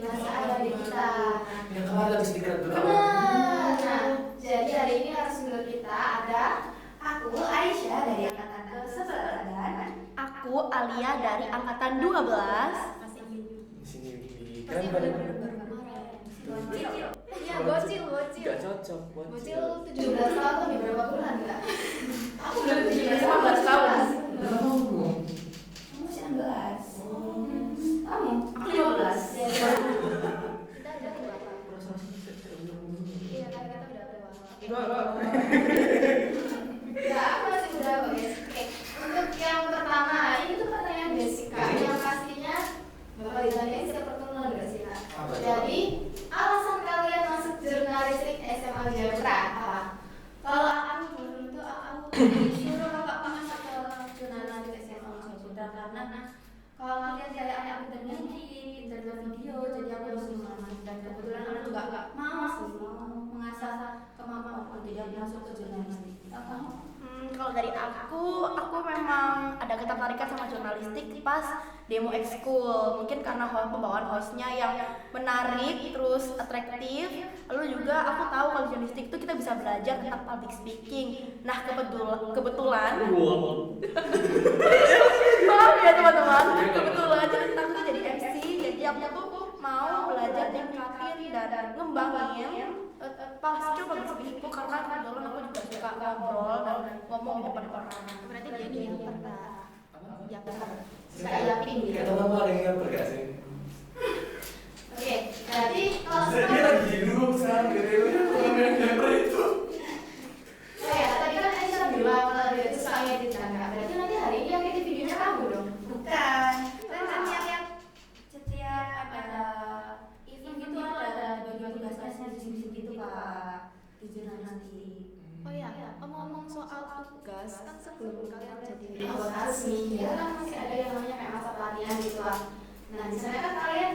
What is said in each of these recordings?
masih ada di kita. Yang kemarin lagi stiker itu. Benar. Nah, jadi hari ini narasumber kita ada aku Aisyah dari angkatan ke-11 dan Aku Alia dari angkatan 12. Di sini kan pada Bocil. Iya, bocil. nggak cocok buat Bocil 17 tahun lebih berapa bulan enggak? Aku udah 15 tahun. Kamu Kamu 19. Kamu? Aku 15. Ya, kita udah tua. Iya, kan kita udah tua. Ya, aku masih muda kok, guys. Oke, untuk yang pertama, ini tuh pertanyaan basic, Kak. Yang pastinya bakal ditanyain setiap pertemuan gak sih, Kak? Apa itu? Jadi, alasan kalian masuk jurnalistik SMA Jayapura apa? Kalau aku dulu tuh aku disuruh kakak masuk ke jurnalistik SMA Jayapura karena kalau kalian kayak aku internet video, jadi aku harus masuk dan kebetulan aku nggak mau sih mau mengasah kemampuan aku jadi aku masuk ke jurnalistik. Kalau dari aku memang ada ketertarikan sama jurnalistik pas demo ekskul. Mungkin karena pembawaan hostnya yang menarik, terus atraktif. Lalu juga aku tahu kalau jurnalistik itu kita bisa belajar tentang public speaking. Nah kebetulan maaf ya teman-teman, kebetulan kita tuh jadi MC, jadi aku tuh mau belajar ningkatin dan ngembangin pas coba public speaking karena kebetulan aku juga suka ngobrol dan ngomong di depan orang. Berarti dia ini yang pernah yang Saya yakin gitu. kayak teman ada yang ngamper gak sih? Oke, jadi kalau Dia lagi duduk sekarang gitu yang ngamper itu. tadi kan Aisyah bilang kalau dia itu suka ngedit kan, Kak. Berarti nanti hari ini yang edit videonya kamu dong? Bukan, kan setiap ada event gitu ada bagi tugasnya di sini gitu Kak, di jurnalistik. Oh iya, ngomong soal tugas kan sebelum kalian jadi Anggota resmi, ya kan masih ada yang namanya kayak masa pelatihan gitu lah. Nah di sana kan kalian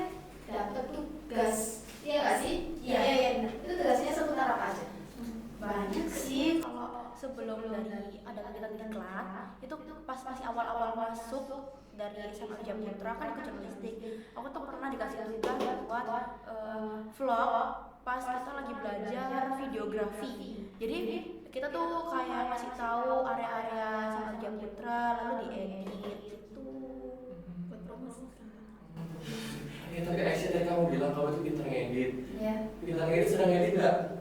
dapet tugas, iya nggak sih? Iya. Itu tugasnya seputar apa aja? banyak sih. Kalau sebelum dari ada kegiatan diklat itu pas masih awal-awal masuk dari SMA Jayapura kan ikut jurnalistik. Aku tuh pernah dikasih tugas buat vlog pas kita lagi belajar videografi. Jadi kita tuh kayak ngasih tahu area-area SMA Jayapura lalu diedit gitu buat promosi. Ya tapi Aisyah tadi kamu bilang kamu tuh pintar ngedit. Iya. Pintar ngedit sedang ngedit nggak?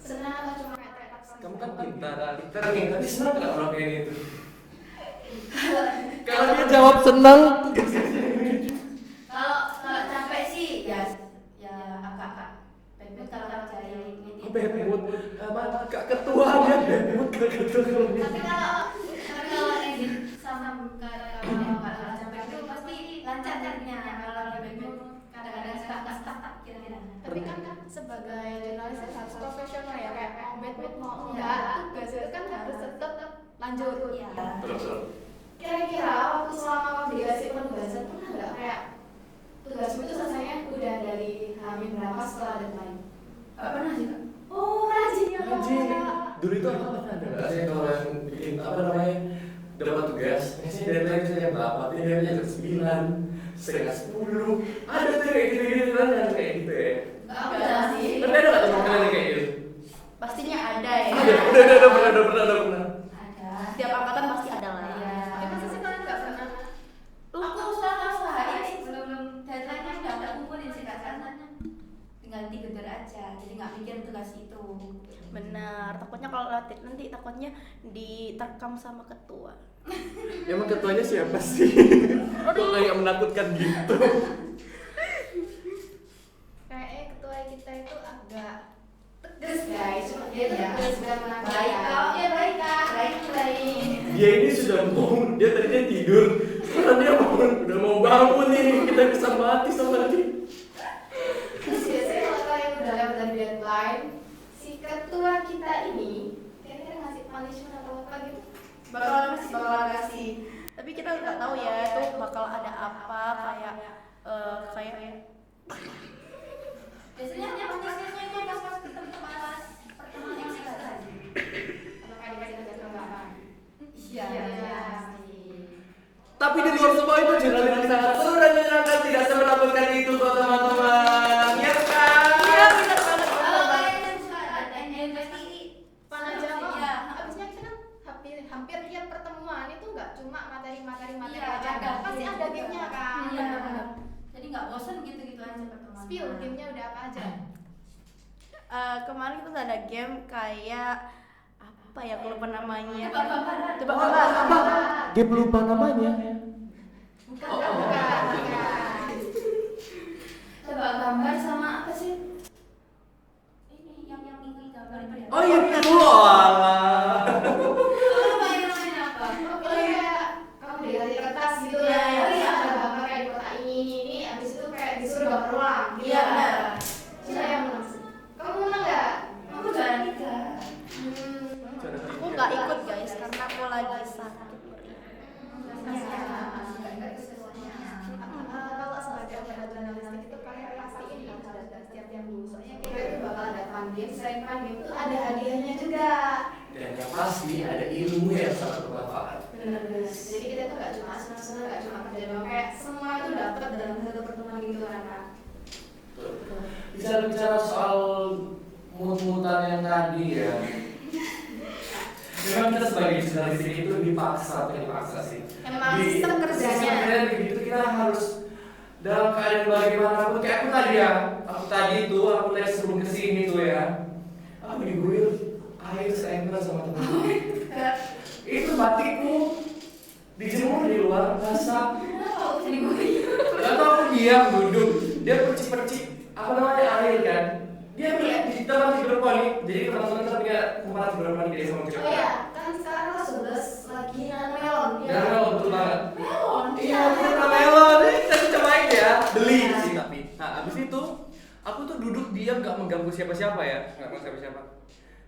Senang atau cuma kayak track Kamu kan pintar nih, tapi senang nggak orang kayak gitu? Kalau dia jawab senang, Kalau capek sih ya agak bebek kalau cari ngedit. bebut, kak ketuanya bebut kak ketua. Tapi kalau edit sama kalau nggak capek itu pasti lancar jadinya. Kalau lagi bebek kadang-kadang suka stuck kira-kira. Tapi kan sebagai jurnalis kan harus profesional ya, kayak mau bad mau enggak tugas itu kan harus tetap lanjut. Iya. Betul. Kira-kira waktu selama kamu dikasih penugasan pernah nggak kayak tugasmu itu selesainya udah dari Hamin berapa setelah deadline? Pernah sih Kak? Oh rajin ya Kak. Rajin. Dulu itu aku pernah ada nggak sih kalau yang bikin apa namanya dapat tugas, ngasih deadline saya jam 8, ini jam 9, setengah 10. Ada tuh kayak gitu-gitu kan yang kayak gitu ya. Enggak sih. Tapi ada nggak teman kalian yang kayak gitu? Pastinya ada ya. Ada pernah. Ada. Setiap angkatan pasti ada lah. Iya. Tapi masa sih kalian nggak pernah? Aku usahain sih sebelum deadline-nya udah aku kumpulin sih Kak, karena tinggal digedor aja, jadi nggak mikir tugas itu. Benar, takutnya kalau nanti takutnya diterkam sama ketua. Emang ketuanya siapa sih? Kok kayak menakutkan gitu? Kayaknya ketua kita itu agak Tegas guys, cuma dia tuh tegas dan menanggapi. Baik, Kak. Ya baik Kak, baik. Dia ini sudah mau, dia tadinya tidur, sekarang dia udah mau bangun nih, kita bisa mati sama dia. Terus biasanya kalau kalian udah lewat dari deadline, si ketua kita ini kira-kira ngasih punishment atau apa gitu? Bakal kasih. Tapi kita nggak tahu ya itu bakal ada apa kayak Biasanya punishment-nya itu pas pertemuan yang sekarang. Atau kayak dikasih tugas tambahan? Iya. pasti. Tapi di luar semua itu jurnalistik sangat seru dan menyenangkan, tidak semenakutkan itu kok teman-teman. spill gamenya udah apa aja? Kemarin kita udah ada game kayak apa ya, aku lupa namanya. Tebak-tebakan. Tebak-tebakan. Game lupa namanya. Bukan. Tebak gambar sama apa sih? Ini yang gambar itu. Oh iya, alah. Namanya apa? Oh iya, kamu dikasih kertas gitu Iya, ya. iya. Terus ada gambar kayak di kotak ini, abis itu kayak disuruh gambar ulang. Iya, benar. Siapa yang menang? Kamu menang nggak? Aku juara 3. Aku nggak ikut guys karena aku lagi sakit. Kalau sebagai anggota jurnalistik itu kalian pastiin harus ada setiap minggu. Soalnya kita itu bakal ada fun game. Selain fun game itu ada hadiahnya juga. Dan yang pasti ada ilmu yang sangat bermanfaat. Benar-benar. Jadi kita tuh nggak cuma senang-senang, nggak cuma kerja doang. Kayak semua itu dapat dalam satu pertemuan gitu kan Kak. Bicara soal mut-mutan yang tadi ya. Memang kita sebagai jurnalistik itu dipaksa sih. Emang sistem kerjanya. Sebenarnya begitu kita harus dalam keadaan bagaimanapun. Kayak aku tadi ya, aku tadi sebelum kesini tuh ya, aku diguyur air seember sama temen. Itu batikku dijemur di luar basah. Kenapa aku diguyur? Lalu aku diam duduk, dia percik-percik apa namanya air kan. Dia di tempat tidur poni, jadi teman-teman kita punya tempat tidur poni dari sama kita. Oh iya, kan sekarang kelas 11 lagi nanam melon. Ya melon betul banget. Melon. Iya, kita melon. Kita cobain ya, beli sih tapi. Nah, abis itu aku tuh duduk diam, gak mengganggu siapa-siapa ya, gak mengganggu siapa-siapa.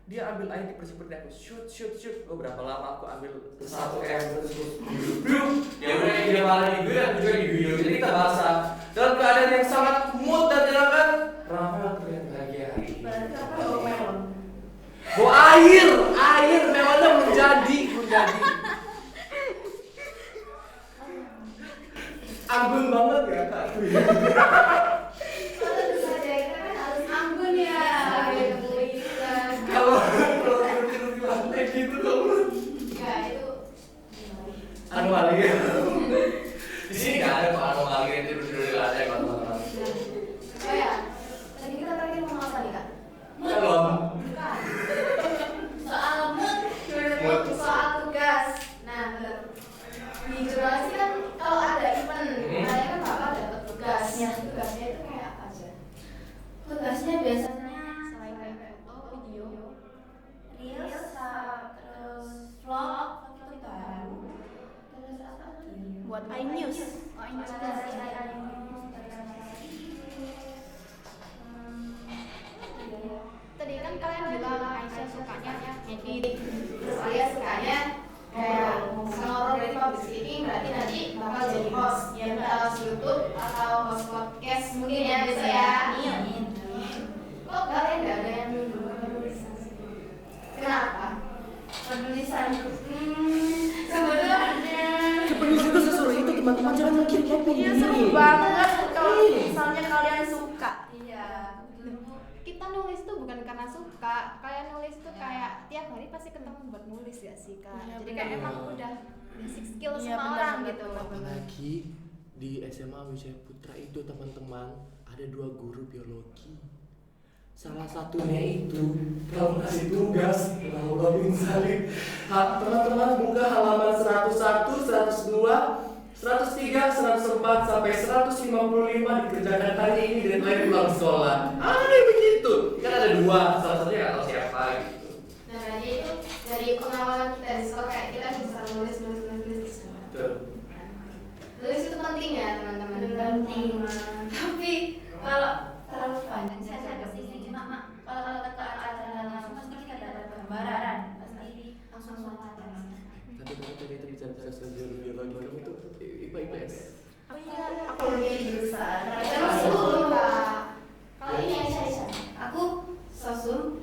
Dia ambil air dipercik-percik aku, shoot. Oh berapa lama aku ambil 1 terus duduk. Ya udah dia malah diguyur, aku juga diguyur. Jadi kita basah. Dalam keadaan yang sangat mood dan menyenangkan. Rafael terlihat bahagia hari ini. Berarti apa bawa melon? Bawa air melonnya menjadi. Anggun banget ya kak. Tentu saja kita kan harus anggun ya. Kalau tidur di lantai gitu dong. Ya itu. Anomali ya. Di sini nggak ada kok anomali yang tidur di lantai kok teman-teman. Oh ya, tadi kita terakhir ngomong apa nih kak? Melon. Bukan. Soal mood. Soal tugas. Nah, di jurnalistik kan kalau ada event, kalian kan bakal dapat tugas. Ya. Tugasnya itu kayak apa aja? Tugasnya biasanya Selain kayak foto, video. reels, terus vlog, foto baru, terus apa lagi? Buat iNews. Oh ini Ada juga sih. Tadi kan kalian bilang Aisyah sukanya ngedit, terus Alia sukanya kayak ngelorom dari public speaking, berarti nanti bakal jadi host, ya host YouTube atau host podcast mungkin ya bisa ya. Kok kalian gak ada yang dulu penulisan sih? Kenapa? Penulisan. Sebenarnya Penulis itu sesuai itu teman-teman jangan mikir kayak Iya seru banget kalau misalnya kalian suka. Iya. kita nulis tuh bukan karena suka, kayak nulis tuh kayak tiap hari pasti ketemu buat nulis ya sih kak. Iya, Jadi kayak bener. emang udah basic skill Iya, semua bener, orang bener, gitu. bener. Apalagi di SMA Wijaya Putra itu teman-teman ada 2 guru biologi. Salah satunya itu kalau ngasih tugas Rasulullah bin Salim. Teman-teman buka halaman 101, 102, 103, 104 sampai 155 dikerjakan hari ini deadline pulang sekolah. Begitu. Kan ada 2, salah satunya nggak tahu siapa gitu. Nah jadi itu dari pengawalan kita di sekolah kayak kita bisa nulis. Betul. Nulis itu penting ya teman-teman. Penting. Tapi Kalau terlalu panjang saya ada sih cuma kalau ke acara langsung pasti kita dapat gambaran, pasti langsung suara. Tapi tadi itu bicara soal biologi kamu tuh IPA IPS. Oh iya, Aku lebih jurusan. terus itu kak. Kalau ini Aisyah. Aku sosum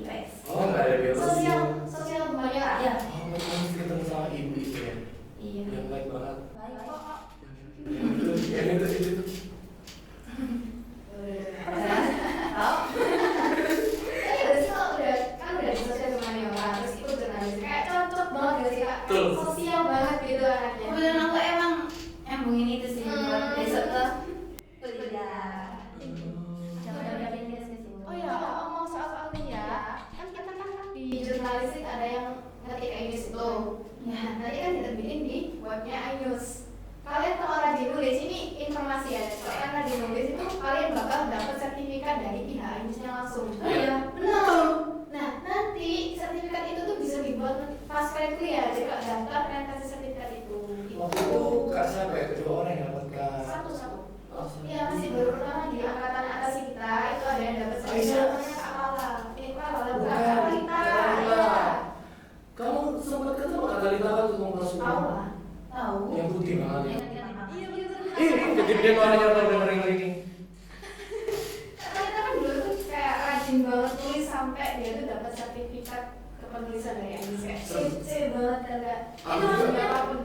sertifikat dari pihak Indonesia langsung. Iya. Benar. Nah, nanti sertifikat itu tuh bisa dibuat pas kalian kuliah, jadi kalau daftar kalian kasih sertifikat itu. Waktu itu kak siapa ya, kedua orang yang dapat kak? Satu-satu. Oh, Iya, masih baru pertama di angkatan atas kita itu ada yang dapat Aisyah. sertifikat namanya Kak Lala. Kak Lala bukan Bukan, Kak Lita. Kak Lita. Iya. Kamu sempat ketemu kak Galita kan tuh ngomong langsung? Tahu lah. Tahu. Yang putih banget. Iya betul. Kegedean orangnya orang dengerin ini. Kak Lita kan dulu tuh kayak rajin banget tulis sampai dia tuh dapat sertifikat kepenulisan dari Indonesia. C banget kan. Aku Itu juga. apapun.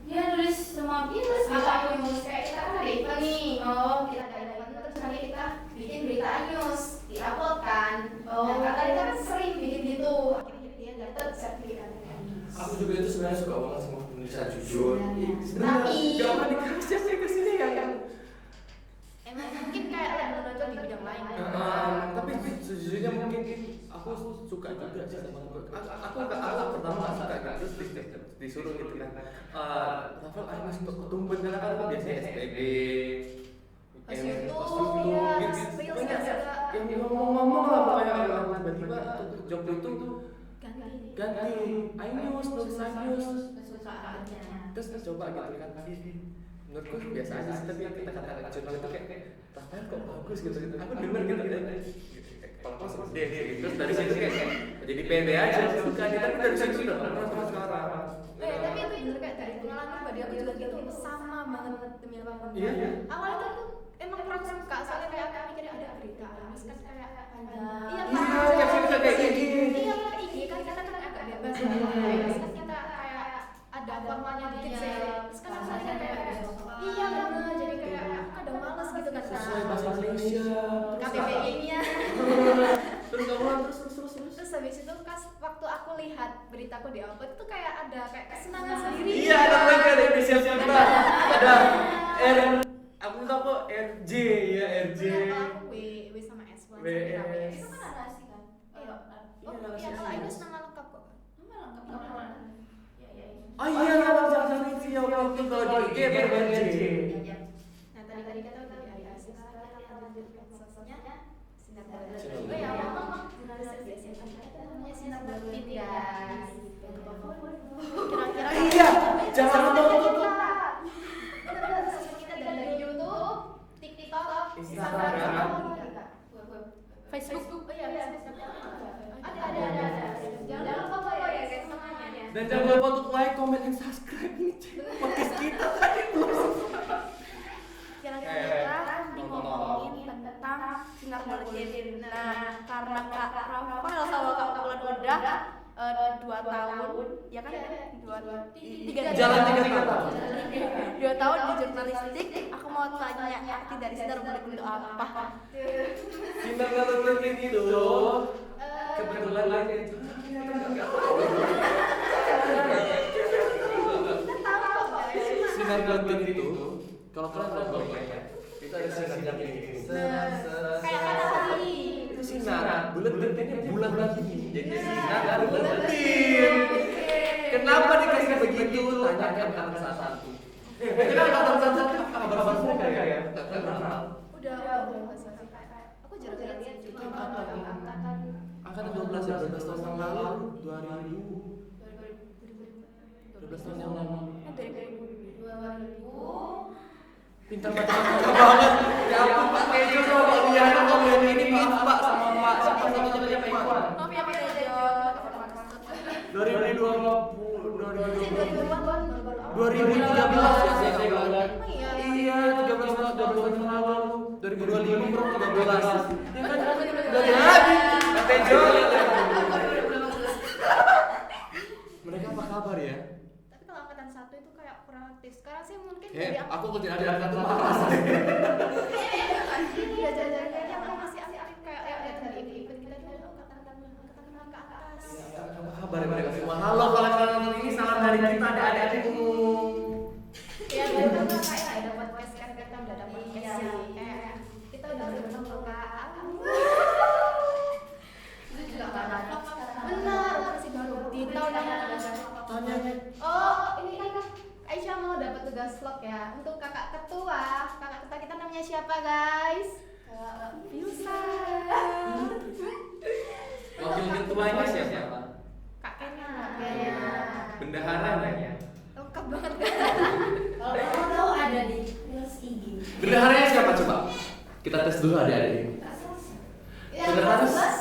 Dia nulis semua tulis apapun nulis kayak kita kan ada event nih. Oh, kita ada event terus nanti kita bikin berita news, diupload kan. Nah, Kak Lita kan sering bikin gitu. Akhirnya dia dapat sertifikat dari news. Aku juga itu sebenarnya suka banget sama penulisan jujur. Sebenarnya. Tapi- Gak pernah dikasih sih kesini yang Emang mungkin kayak lebih menonjol di bidang lain. tapi sejujurnya mungkin aku suka juga sih sama aku pertama nggak suka kan terus disuruh gitu kan Rafael harus tumben karena kan biasanya SPB Pas yang itu, iya, gitu. reels Banyak nggak suka. yang ngomong-ngomong lah pokoknya kalau tiba-tiba job itu ganti iNews nulis iNews kesukaannya. terus coba gitu kan menurutku biasa aja sih tapi kata-kata jurnal itu kayak Rafael kok bagus gitu aku denger gitu kalau pas dia gitu terus dari situ kayak jadi pede aja suka dia tapi dari situ udah pernah sama sekarang Tapi itu bener kayak dari pengalaman pribadi aku juga gitu sama banget demi apapun. Iya. Awalnya tuh aku emang kurang suka soalnya kayak aku mikirnya ada berita terus kan kayak panjang. Iya, caption bisa kayak gini. Iya, IG kan kita kan agak bebas ya. Terus kan kita kayak ada formalnya dikit sih. Terus kan aku kayak iya bener jadi kayak kadang males gitu kan. sesuai bahasa Malaysia KBBI-nya. terus kamu terus Terus habis itu pas waktu aku lihat beritaku di upload itu kayak ada kayak kesenangan sendiri. iya ada lagi ada inisial kita ada R aku tahu kok RJ ya RJ Bener, aku W sama S1 WS. Itu kan narasi kan? Iya. Oh, Iya, iya, kalau Ainus nama lengkap kok. Nama lengkap. Iya, iya. oh iya jangan inisial waktu kalau di IG baru RJ Nah, tadi kita udah dari ASIS, sekarang kita lanjut ke sosoknya Sinar Barat. Sinar Oh ya, Barat. ngomong jurnalis di SMA itu namanya Sinar Barat, guys. Kira-kira iya jangan lupa Benar-benar sosok kita dari YouTube, TikTok, Instagram. Facebook. Oh iya, Ada. Jangan lupa follow ya guys semuanya. dan jangan lupa untuk like, comment, dan subscribe ini podcast kita tadi Kira-kira kita ngomongin tentang Sinar Barat. Nah, karena Kak Rafael sama Kak Ulan udah 2 tahun, ya kan? 3 Jalan 3 tahun. 2 tahun di jurnalistik. Aku mau tanya arti dari Sinar Barat itu apa? Sinar Barat itu kebetulan lagi Sinar Barat itu kalau kalian tahu ya itu ada sinar yang ini Kayak matahari. itu sinar bulat-bulat ini bulat-bulat ini jadi sinar bulat-bulat kenapa dikasih begitu tanyakan angkatan 1 kita angkatan 1 kabar mereka ya Udah. Aku jarang lihat sih. Itu angkatan 12 ya 12 tahun yang lalu 2000 12 tahun yang lalu pintar matematika banget ya ampun Pak Tejo coba lihat kamu lihat ini Pak sama Pak siapa namanya Pak Iwan Maaf ya Pak Tejo. 2013 ya saya kawan Emang iya. iya 13 tahun yang lalu 2025 bro 13 ya kan dari lagi Pak Tejo mereka apa kabar ya Tapi kalau angkatan 1 itu kayak kurang aktif. Sekarang sih mungkin aku kerja ada angkatan kelas Iya, jalan-jalan kayaknya aku masih aktif kayak lihat dari event kita dulu angkatan ke atas. apa kabar mereka semua halo kalian ini salam dari kita adik-adikku Ya, dari kan kayak ada podcast kan kita udah ada podcast sih. Kayak kita udah bertemu Kak. Itu juga nggak ada. Benar, masih baru di tahun yang lalu. tanya Oh, ini kan Aisyah mau dapat tugas vlog ya untuk kakak ketua kita namanya siapa guys? Yusa. Ketuanya siapa? Kak Kena. Kayaknya Bendaharanya. Lengkap banget kan? Kalau kamu tahu ada di Reels IG. Bendaharanya siapa coba? Kita tes dulu adik-adik ini. ya Beneran? kelas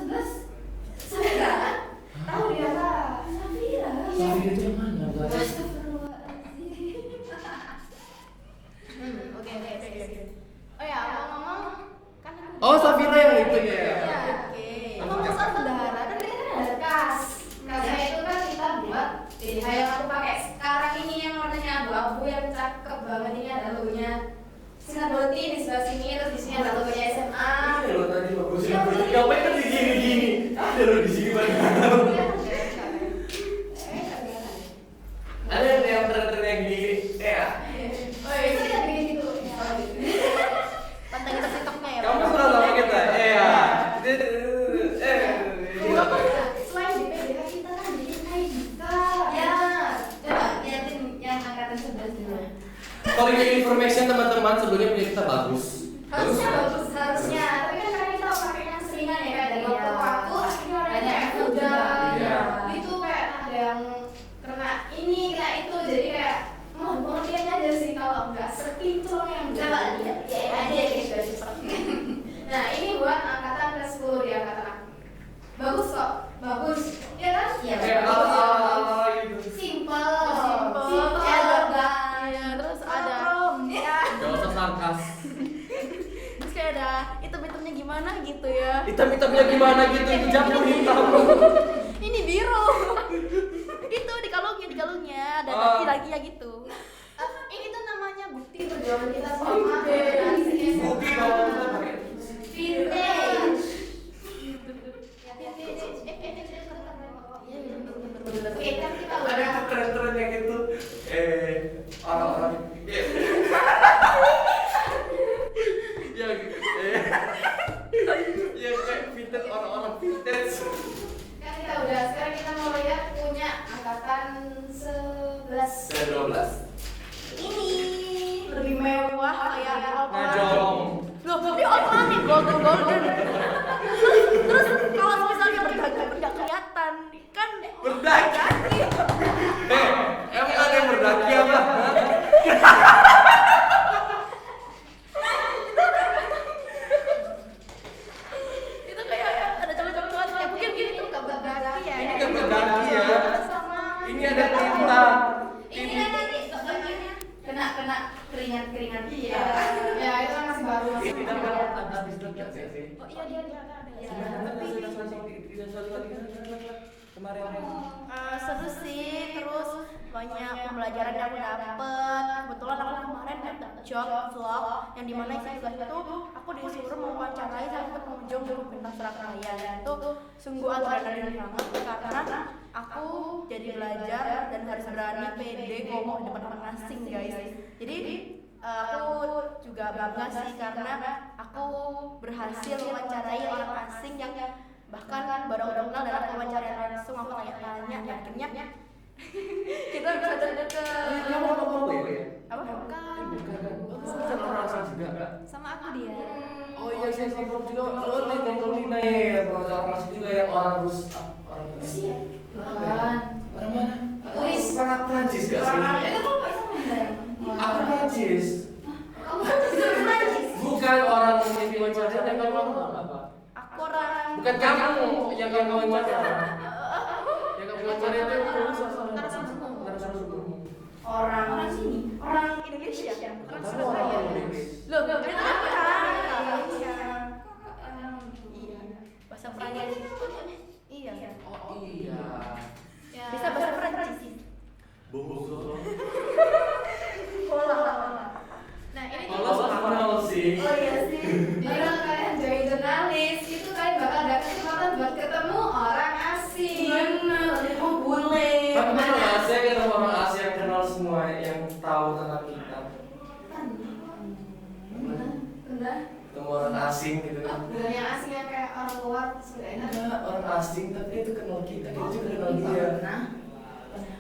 11 Safira tahu dia lah Safira. Safira itu yang mana? Oke. oh ya ngomong-ngomong kan Oh, Safira yang itu ya. Iya. Oke. ngomong soal bendahara kan kita kan ada kasnya itu kan kita buat jadi yang aku pakai sekarang ini yang warnanya abu-abu yang cakep banget ini ada logonya Sinar Boti di sebelah sini terus di sini ada logonya SMA. Iya lo tadi bagus ya. Ngapain kan di gini-gini? Ada lo di sini banget. Ada yang tren-tren yang gini. Ya. Oh itu kita bikin gitu. Pantengin TikToknya ya. Kamu sudah sama kita? Iya. Selain di PDK kita kan bikin kayak kita. Ya, coba liatin yang angkatan 11 dulu. Kalau ini information teman-teman sebelumnya punya kita bagus. Harusnya bagus harusnya. Tapi kan karena kita pakai yang seringan ya kayak dari waktu ke waktu akhirnya banyak yang udah. Iya. Itu kayak ada yang kena ini kena itu jadi kayak mau lihat aja sih kalau nggak sekinclong yang Coba lihat, ya ada gitu. Nah ini buat angkatan kelas 10 di angkatan aku. Bagus kok, bagus. Ya kan? Iya. Kayak ala-ala gitu. Simple, Simple. elegan. Iya, terus ada Gak usah sarkas. terus kayak ada item-itemnya gimana gitu ya. Hitam-hitamnya gimana gitu? Itu jamur hitam. Ini biru. Itu di kalungnya ada lagi ya gitu. Ini tuh namanya bukti perjuangan kita sama generasi Bukti SMA. bahwa kita pakai Vintage. Oke, kan kita ada udah tren-tren yang itu orang-orang ya ya kayak vintage orang-orang vintage. kan kita udah sekarang kita mau lihat punya angkatan 11. Dan 12 Ini lebih mewah kayak ngajong. Loh, ini outline nih golden. Terus kalau misalnya berdagang nggak kelihatan kan Berdaki. Emang ada yang berdaki apa? itu kayak ada cowok-cowok ya mungkin gini tuh nggak berdaki ya. Ini nggak berdaki ya. Sama Ini ada tinta. Ini kan nanti kena keringat. iya. Ya, itu kan masih baru. Ini dapat habis dekat ya sih. Oh iya dia ada. Kemarin Seru sih, terus banyak pembelajaran yang aku dapet. Kebetulan aku kemarin dapet job vlog yang dimana isi tugasnya tuh aku disuruh mewawancarai salah satu pengunjung di Pentas Surabaya. Dan itu sungguh adrenalin banget karena aku jadi belajar dan harus berani pede ngomong di depan orang asing guys. Jadi aku juga bangga sih karena aku berhasil mewawancarai orang asing yang bahkan baru kenal dalam wawancara langsung aku tanya-tanya dan akhirnya kita bisa deket. kamu ngomong ya? Apa? Bukan orang asing juga. Sama aku dia. Oh iya saya ngobrol juga. Lo nih ngobrol nih orang asing juga yang orang Rusia. Orang Rusia. Bukan. Orang mana? Turis. Orang Prancis gak sih? Itu kok bisa main? Aku Prancis. Kamu kan Prancis. Bukan orang yang diwawancara yang kamu ngomong apa? Aku orang Bukan kamu yang kamu wawancara. Yang kamu wawancara itu narasumber. orang sini, orang Indonesia, orang Kamu Surabaya. orang Inggris. Loh, itu kan iya. Bahasa Prancis. Iya. Oh iya. Ya. Bisa bahasa Prancis. Bonjour. Hola. Nah, ini Kalau sama sih. oh iya sih. Jadi kalau kalian jadi jurnalis, itu kalian bakal ada kesempatan buat ketemu orang asing. Bener, oh bule. Tapi mana Asia kita orang Asia yang kenal semua yang tahu tentang kita. Benar. Ketemu orang asing gitu kan. Bukan yang asing yang kayak orang luar sebenarnya. Ada orang asing tapi dia itu kenal kita juga kenal dia. Nah,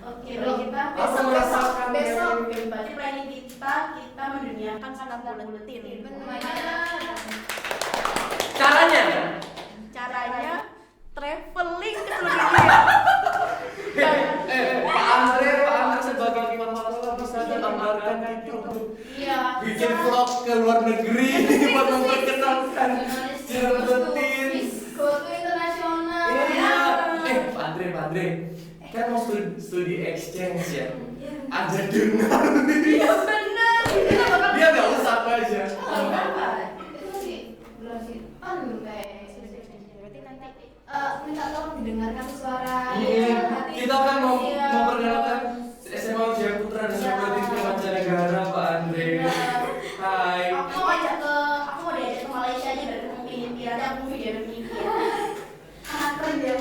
Oke, belum kita Aku merasakan besok yang- berarti planning kita menduniakan sinar buletin. benar. Caranya Caranya travel Andre, kan mau studi exchange ya? Aja dengar. Iya benar. Dia nggak usah apa aja. Itu sih belum sih. Belum kayak. Berarti nanti minta tolong didengarkan suara. Iya, kita kan mau memperkenalkan SMA Wijaya Putra dan Sekolah Tinggi Mancanegara Pak Andre. Hai. Aku mau diajak ke Malaysia aja dari mimpi ada aku video mimpi. Anak kerja.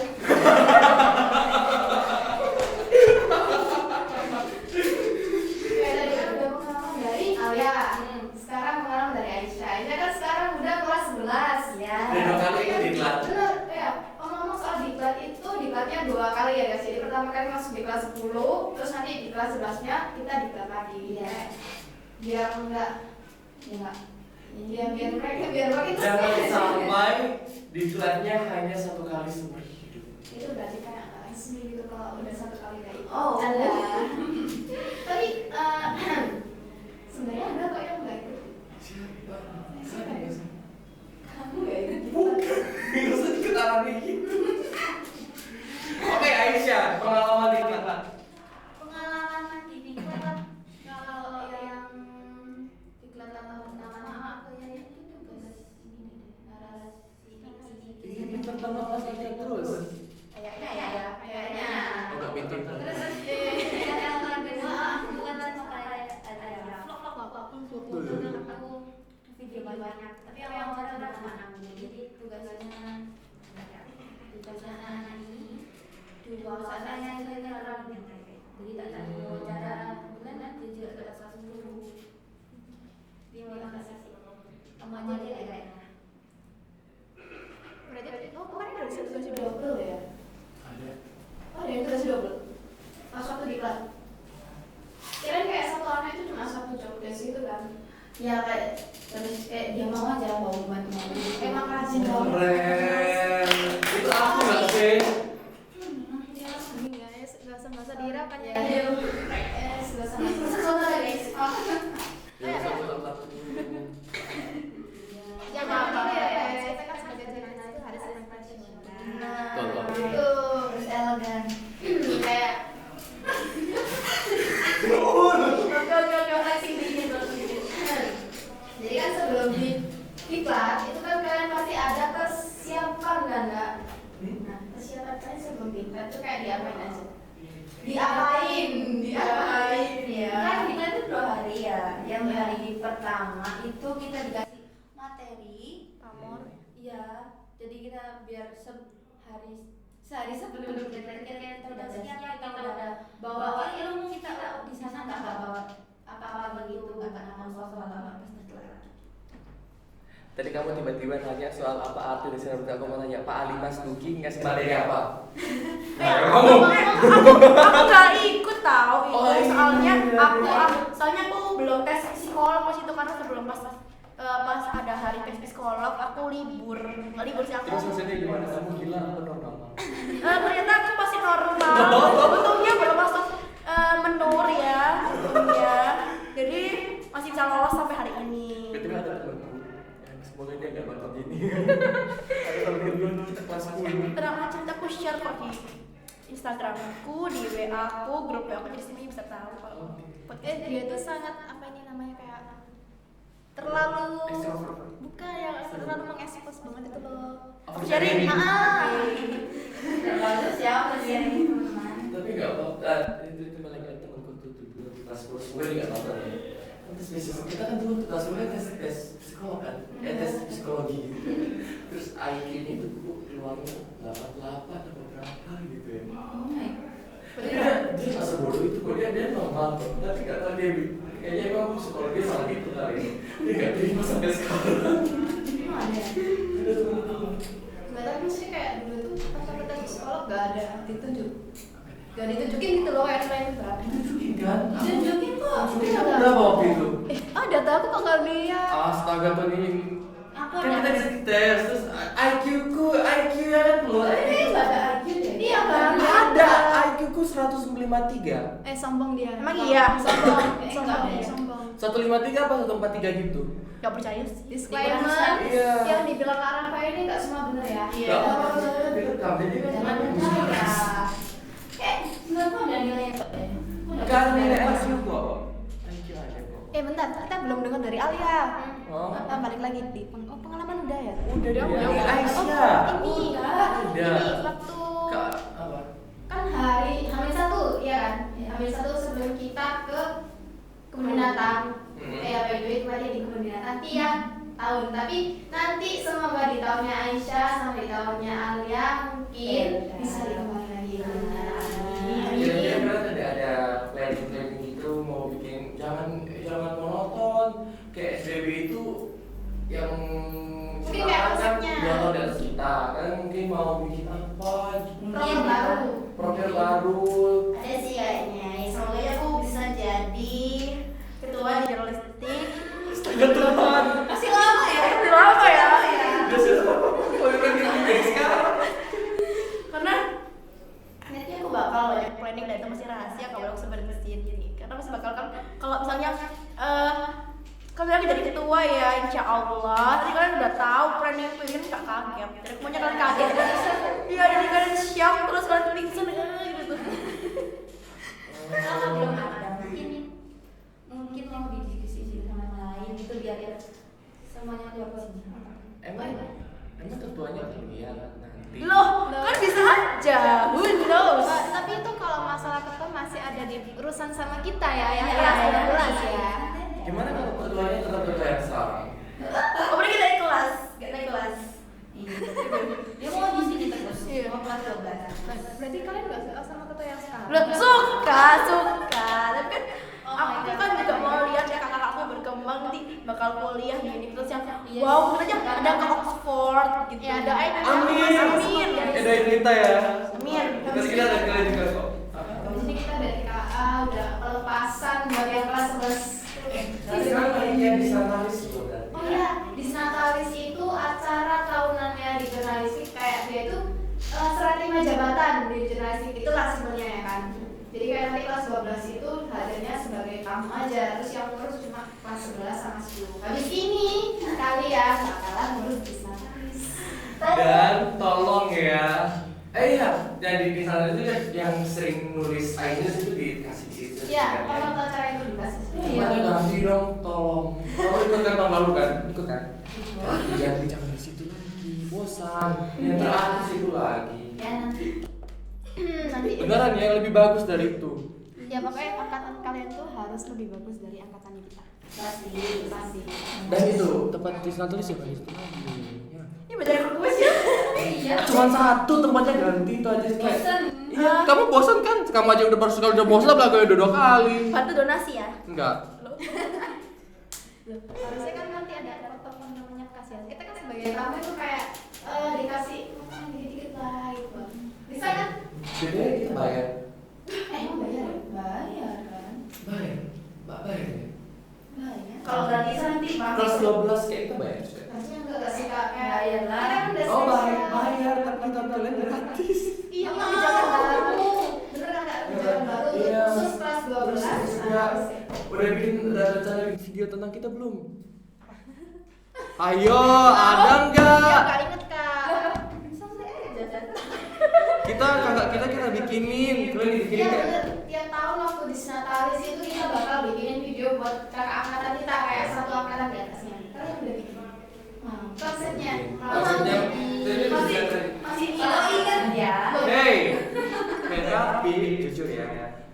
Kayak tadi kan udah pengalaman dari Alia. Sekarang pengalaman dari Aisyah. Aisyah kan sekarang udah kelas 11 ya. Dan 2 kali ikut diklat. Bener, ya. Ngomong-ngomong soal diklat itu diklatnya 2 kali ya guys. Jadi pertama kali masuk di kelas 10, terus nanti di kelas 11-nya kita diklat lagi. Ya. Biar enggak biar mereka Jangan sampai diklatnya hanya 1 kali seumur hidup. itu berarti kayak nggak resmi gitu kalau udah 1 kali kayak gitu. Oh. Canda. Tapi sebenarnya ada kok yang nggak ikut. Siapa? Siapa ya? Kamu nggak ikut? Bukan. Nggak usah diketahui gitu. Oke Aisyah, pengalaman diklat. Pengalaman di diklat kalau yang diklat tahun pertama aku ya itu tugas ini deh, narasi. Ini pertama kelasnya terus. Kayaknya. Agak pintar. Terus aku video banyak tapi yang orang udah teman aku jadi tugasnya ini di bawah sana saya orang jadi tak ada wawancara bulan dan dia juga ada kelas 10 dia mau kasih kamu aja dia kayaknya berarti kemarin ada tugas double ya? Ada. Oh, ada yang tugas double. Pas waktu diklat. Kirain kayak satu anak itu cuma 1 job desk gitu kan. Ya kayak terus kayak dia mau aja mau bantu. Emang rajin banget. Keren. Itu aku nggak sih? Ya, guys, nggak usah dihiraukan ya. Sudah sama. Guys. Ya, satu. Ya maaf ya, kita kan sebagai jurnalis itu harus profesional. Tolong. Itu harus elegan. Kayak Oke, flexing dikit. Jadi kan sebelum diklat itu kan kalian pasti ada persiapan kan nggak? Nah, persiapan kalian sebelum diklat itu kayak diapain aja? Diapain ya? kan kita itu 2 hari ya yang hari pertama itu kita dikasih materi Pamor. iya jadi kita biar sehari sebelum kita udah siap kita udah bawa ilmu kita di sana nggak bawa apa-apa begitu nggak kenal sosok atau apa pas diklat. Tadi kamu tiba-tiba nanya soal apa arti dari sinar aku mau nanya Pak Ali Mas Duki ngasih materi apa? Aku nggak ikut tahu itu Oh, iya. soalnya aku belum tes psikolog pas itu karena sebelum pas ada hari tes psikolog aku libur sih aku. Terus maksudnya gimana? Kamu gila apa normal? Ternyata aku masih normal. Untungnya belum masuk menur ya. Jadi masih bisa lolos sampai hari ini. Betul ada temanku. Semoga dia nggak bakal gini. Ada teman dulu kita kelas 10. Tenang aja, aku share kok di Instagramku, di WA aku, grup WA aku di sini bisa tahu kalau podcast Dia tuh sangat apa ini namanya kayak terlalu Extrovert. bukan ya terlalu mengekspos banget itu loh. Sharing. Bagus ya sharing teman. Tapi nggak apa-apa. Itu malah kayak temanku tuh dulu kelas 10. Semoga dia nggak nonton ya. Terus biasanya kita kan dulu kelas 10 tes psikolog kan, tes psikologi gitu kan. Terus IQ-nya itu keluarnya 88 atau berapa gitu ya. Dia nggak sebodoh itu kok dia normal kok. Tapi nggak tahu dia kayaknya emang psikologi salah gitu kali. Dia nggak terima sampai sekarang. Emang ada ya? Ada teman-teman. Nggak tahu sih kayak dulu tuh pas aku tes psikolog nggak ada ditunjuk. Gak ditunjukin gitu loh kayak selain berapa? Tunjukin kan? Ditunjukin kok. Tunjukin kamu berapa waktu itu? Data aku kok nggak lihat. Astaga tuh ini. Aku Kan kita dites terus IQ-ku ya kan keluar. Ini nggak ada IQ deh. Iya kan? Ada IQ-ku 153. Sombong dia. Emang iya? Sombong. 153 apa 143 gitu? Gak percaya sih. Disclaimer, Iya. yang dibilang Kak Rafa ini nggak semua benar ya. Enggak apa-apa, saya direkam. Jadi kan Jangan namanya percaya. kok ada nilai ya? Enggak ada nilai IQ kok. IQ ada kok. Bentar, kita belum dengar dari Alia. Oh. Balik lagi di pengalaman udah ya? Udah dong. Udah. Aisyah. Ini Udah. waktu Apa? kan hari H-1 ya kan? H-1 sebelum kita ke kebun binatang. Kayak by the way kemarin di kebun binatang tiap tahun, tapi nanti semoga di tahunnya Aisyah sama di tahunnya Alia mungkin bisa dikembali lagi ke kebun binatang. Kira-kira kan ada planning gitu mau bikin jangan monoton kayak SBB itu yang Mungkin kayak konsepnya. 2 tahun di atas kita kan mungkin mau bikin apa gitu. Program baru. Program baru. Ada sih kayaknya. Semoga ya aku bisa jadi ketua di jurnalistik. Setengah Tuhan. Masih lama ya? Masih lama ya? Karena niatnya aku bakal banyak planning dan itu masih rahasia kalau aku sebenarnya mesin jadi karena masih bakal kan kalau misalnya kalau lagi jadi ketua ya insya Allah tadi kalian udah tahu planning itu ini nggak kaget jadi semuanya kalian kaget iya jadi kalian siap terus kalian pingsan gitu Kalau belum ada mungkin mau didiskusi sama yang lain gitu biar semuanya udah posisi. Emang ketuanya kalian nanti. loh kan bisa aja who knows Tapi itu kalau masalah ketua masih ada di urusan sama kita ya, yang Iya, kelas iya, 12 ya. Gimana kalau ketuanya tetap ketua yang sekarang? oh berarti dari kelas gak naik kelas Dia mau di sini terus. Iya. Mau kelas 12. Berarti kalian nggak suka sama ketua yang sekarang? Loh, suka tapi kan Oh aku my God. kan juga mau lihat ya kakak-kakakku berkembang nanti bakal kuliah di universitas yang Iya. wow mungkin aja ada ke Oxford gitu Ya, doain aja. amin Doain kita ya. amin Terus kita ada kalian juga kok. Di sini kita dari KA udah pelepasan buat yang kelas 11. Sekarang kalian di Santalis loh berarti. Oh iya, di Natalis itu acara tahunannya di jurnalistik kayak dia itu serah terima jabatan di jurnalistik itulah sebenarnya ya kan. Jadi kayak nanti kelas 12 itu hadirnya sebagai tamu aja, terus yang ngurus cuma kelas 11 sama 10. Habis ini kalian bakalan ngurus di Natalis. Dan tolong ya. Iya, jadi di sana itu yang sering nulis Aisyah itu dikasih di situ. Iya, kalau tahu cara itu dikasih. Gimana ganti dong, tolong. Kamu ikut kan tahun lalu kan? Ikut kan? Jangan di situ lagi, bosan. Yang terakhir situ lagi. Ya nanti. Nanti Beneran ya, lebih bagus dari itu. ya pokoknya angkatan kalian tuh harus lebih bagus dari angkatan kita. Pasti. Dan itu tempat di Santalis ya lagi. ini banyak yang gue sih Iya. Cuma satu tempatnya ganti itu aja kayak. Bosan. Iya, kamu bosan kan? Kamu aja udah baru sekali udah bosan lah belakangnya udah 2 kali. bantu donasi ya Enggak. Harusnya kan nanti ada foto namanya kasihan. Kita kan sebagai Ya kamu itu kayak dikasih makan dikit-dikit lah gitu. Bisa kan? Bedanya kita bayar. Emang bayar ya? Bayar kan? Bayar. Mbak bayar ya? Bayar. kalau gratisan nanti Kelas 12 kayak kita bayar. Cek. Harusnya enggak sih kak? Bayar lah. Kita kan udah Oh spesial. bayar tapi kalian gratis. Iya, kebijakan baru. Bener kan kak? Kebijakan baru Iya. khusus kelas 12. Ya, udah bikin udah rencana bikin video tentang kita belum? Ayo, ada Ya enggak? nggak inget kak. Santai aja kan. Kita kakak kita bikinin. Kalian dibikinin Iya kayak bener. Tiap tahun waktu di Natalis itu kita bakal bikinin video buat kakak angkatan kita kayak satu angkatan di atasnya. Kalian udah bikin? Konsepnya. Konsepnya, jadi masih Kalau ingat ya. Hey, tapi jujur ya,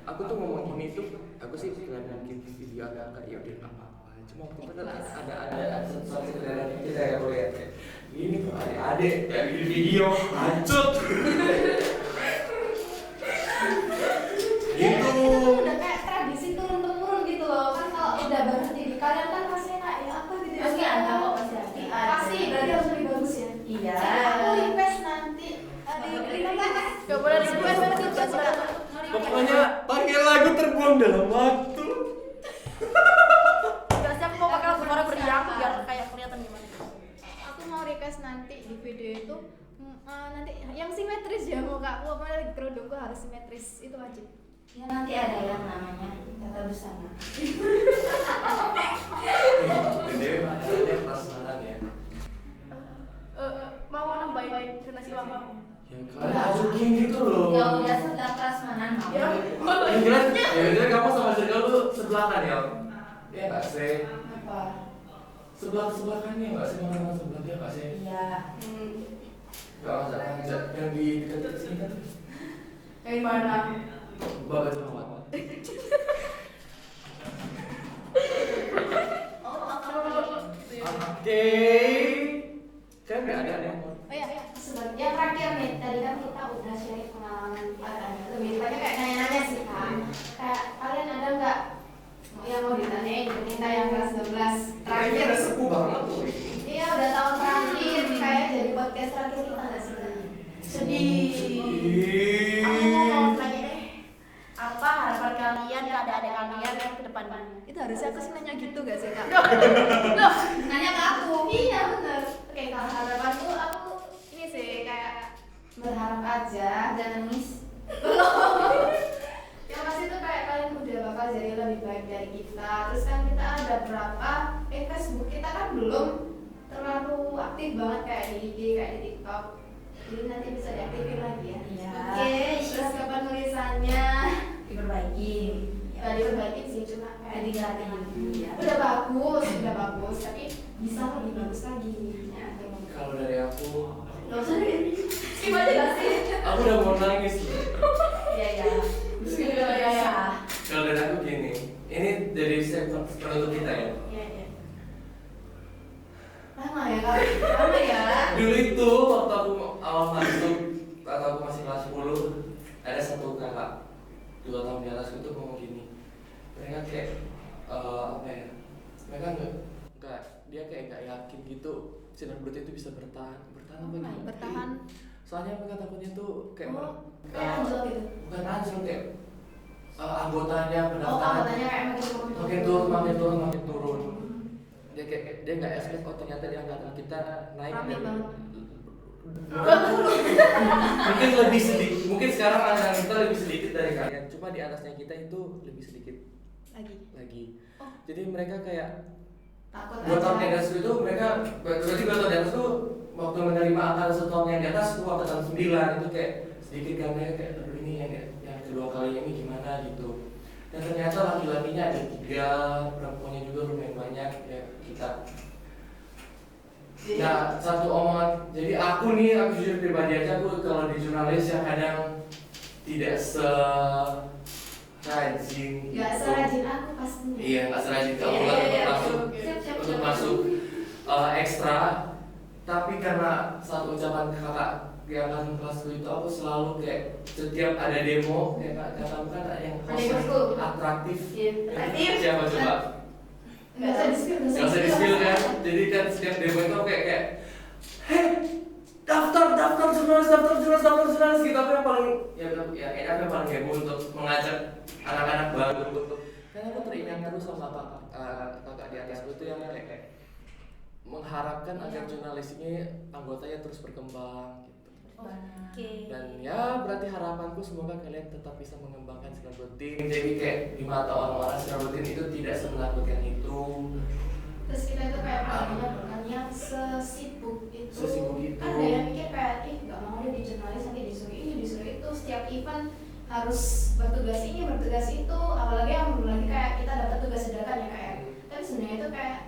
aku tuh ngomong ini tuh, aku sih kalian bikin video agak ya udah nggak apa-apa. Cuma aku kan ada sesuatu dari kita ya boleh ya. Ini kok adik-adik yang bikin video lanjut. Gitu. udah kayak tradisi turun temurun gitu loh kan kalau udah berhenti di kalian kan rasanya kayak ya apa gitu ya Pasti ada kok, pasti ada. pasti berarti harus lebih bagus ya Iya. aku request nanti gak boleh request nanti gak boleh Pokoknya pakai lagu terbuang dalam waktu. gak sih aku mau pakai lagu suara beriang biar kayak kelihatan gimana Aku mau request nanti di video itu nanti yang simetris ya muka aku apa kerudungku harus simetris itu wajib. Ya nanti ada yang namanya tata busana. Jadi ada prasmanan ya. mau nambahin donasi uang yang kalian ajukin gitu loh. Ya udah sebelah kelas mana mau? Yang jelas kamu sama circle lu sebelahan ya? Iya nggak sih? Apa? Sebelahannya nggak sih, teman-teman sebelahnya nggak sih? Iya. Nggak masalah, yang di dekat sini kan? Yang mana? Bapak Muhammad. Oke, kan nggak ada ya? Oh iya, sebenarnya terakhir nih, tadi kan kita udah share pengalaman lebih banyak kayak nanya-nanya sih kan. Kayak kalian ada nggak yang mau ditanyain ke kita yang kelas 12 Terakhir terakhir? ada sepuh banget tuh. Iya, udah tahun terakhir kayak jadi podcast terakhir kita nggak sih? Sedih. Aku mau tanya deh, apa harapan kalian ke adik-adik kalian ke depan? Itu harusnya aku sih nanya gitu gak sih kak? Loh, nanya ke aku. Iya bener. Oke, kalau harapanku aku ini sih kayak berharap aja dan nangis. Belum. Yang pasti tuh kayak kalian udah bakal jadi lebih baik dari kita. Terus kan kita ada berapa? Facebook kita kan belum terlalu aktif banget kayak di IG, kayak di TikTok. Jadi nanti bisa diaktifin lagi ya. Iya. Oke, terus kapan nulisannya? Diperbaiki. Ya diperbaiki sih, cuma kayak Dilatih. Iya. udah bagus, tapi bisa lebih bagus lagi. Ya, Kalau dari aku, nggak usah deh. Skip aja gak sih? aku udah mau nangis loh. Iya ya. Iya. Kalau dari aku gini, ini dari segmen penutup kita ya. Iya ya. Lama ya kak? Lama ya? Dulu itu waktu aku awal masuk atau aku masih kelas 10, ada satu kakak 2 tahun di atasku tuh ngomong gini. Mereka kayak apa ya? Mereka nggak dia kayak nggak yakin gitu sinar bulat itu bisa bertahan apa gitu? Bertahan. Soalnya mereka takutnya tuh kayak Kayak anjlok gitu. bukan anjlok kayak anggotanya Oh, pendaftaran katanya kayak makin turun. Dia nggak expect ternyata di angkatan kita naik Rame dan- banget. mungkin lebih sedikit, mungkin sekarang angkatan kita lebih sedikit dari kalian, cuma di atasnya kita itu lebih sedikit lagi. Jadi mereka kayak Takut 2 tahun di aja. atas itu mereka berarti 2 tahun di atas itu waktu menerima angkatan 1 tahun yang di atas itu angkatan 9 itu kayak sedikit kan mereka kayak aduh ini yang kedua kali ini gimana gitu. Dan ternyata laki-lakinya ada 3, perempuannya juga lumayan banyak ya kita. Nah, satu omongan, jadi aku jujur pribadi aja, aku kalau di jurnalis yang kadang tidak serajin Gak gitu. serajin aku pastinya. Iya, nggak serajin kamu Iya, kan iya, untuk iya, masuk siap, untuk siap. masuk ekstra. Tapi karena satu ucapan kakak yang kan kelas itu aku selalu kayak setiap ada demo kayak katamu kan ada yang Ada demo. atraktif. Iya, atraktif. Siapa coba? Gak usah di-spill, Gak usah di-spill kan. Jadi kan setiap demo itu aku kayak hei daftar jurnalis gitu. Apa yang paling ya enak yang paling heboh untuk mengajak anak-anak baru untuk karena aku teringat terus sama kakak di atasku itu yang kayak mengharapkan agar jurnalis ini anggotanya terus berkembang gitu. Oke. Dan ya berarti harapanku semoga kalian tetap bisa mengembangkan sinar rutin. Jadi kayak di mata orang-orang sinar rutin itu tidak semenakutkan itu. Terus kita itu kayak bukannya sesibuk itu. Sesibuk itu. Ada yang mikir kayak gak mau deh di jurnalis nanti disuruh ini disuruh itu, setiap event harus bertugas ini bertugas itu, apalagi yang belum lagi kayak kita dapat tugas dadakan ya kayak. Tapi sebenarnya itu kayak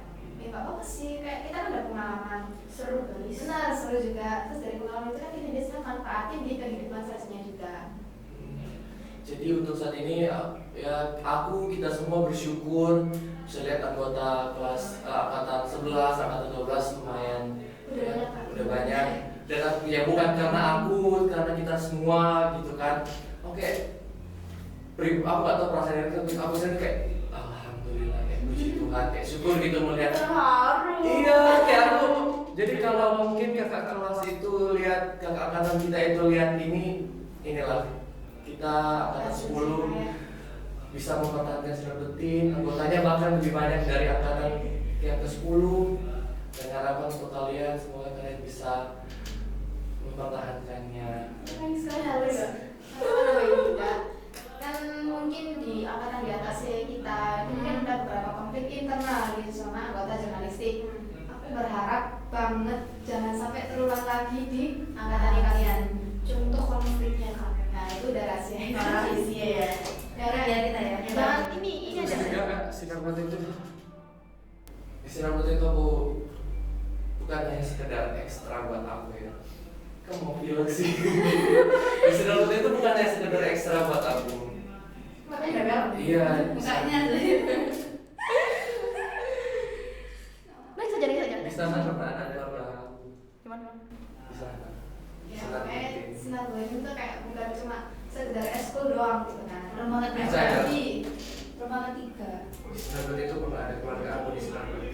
ya gak apa-apa sih, kayak kita kan ada pengalaman seru guys. Benar, seru juga. Terus dari pengalaman itu kan kita bisa manfaatin di kehidupan seharinya juga. Jadi untuk saat ini ya kita semua bersyukur bisa lihat anggota kelas angkatan 11, angkatan 12 lumayan udah banyak. Dan ya bukan karena aku, karena kita semua gitu kan. Oke, aku gak tau perasaan ini, aku sendiri kayak alhamdulillah kayak puji Tuhan, kayak syukur gitu melihat. Terharu. Iya, kayak aku. Jadi kalau mungkin kakak kelas itu lihat kakak angkatan kita itu lihat inilah kita angkatan 10 bisa mempertahankan sinar rutin, anggotanya bahkan lebih banyak dari angkatan yang ke-10. Dan harapan untuk kalian semoga kalian bisa mempertahankannya. Keren sekali halus. Apa juga? Kan mungkin di angkatan di atasnya kita mungkin ada beberapa konflik internal gitu sama anggota jurnalistik. Aku berharap banget jangan sampai terulang lagi di angkatan kalian. contoh konfliknya kak. Nah itu udah rahasia. Rahasia ya. Karena Ya kita ya. jangan ini Terus aja. juga kak, sinar mata itu di sinar mata itu aku bukan hanya sekedar ekstra buat aku ya. Kamu mau bilang sih? Di sinar mata itu bukan hanya sekedar ekstra buat aku. Makanya gagal. Iya. Mukanya Bisa jadi saja. Di sana pernah ada keluarga aku. Gimana? Di sana. Ya Sinar makanya mata. sinar bulan itu kayak bukan cuma sekedar eskul doang gitu kan. Rombongan Percaya. berarti rombongan 3. Di sinar mata itu pernah ada keluarga aku di sinar mata.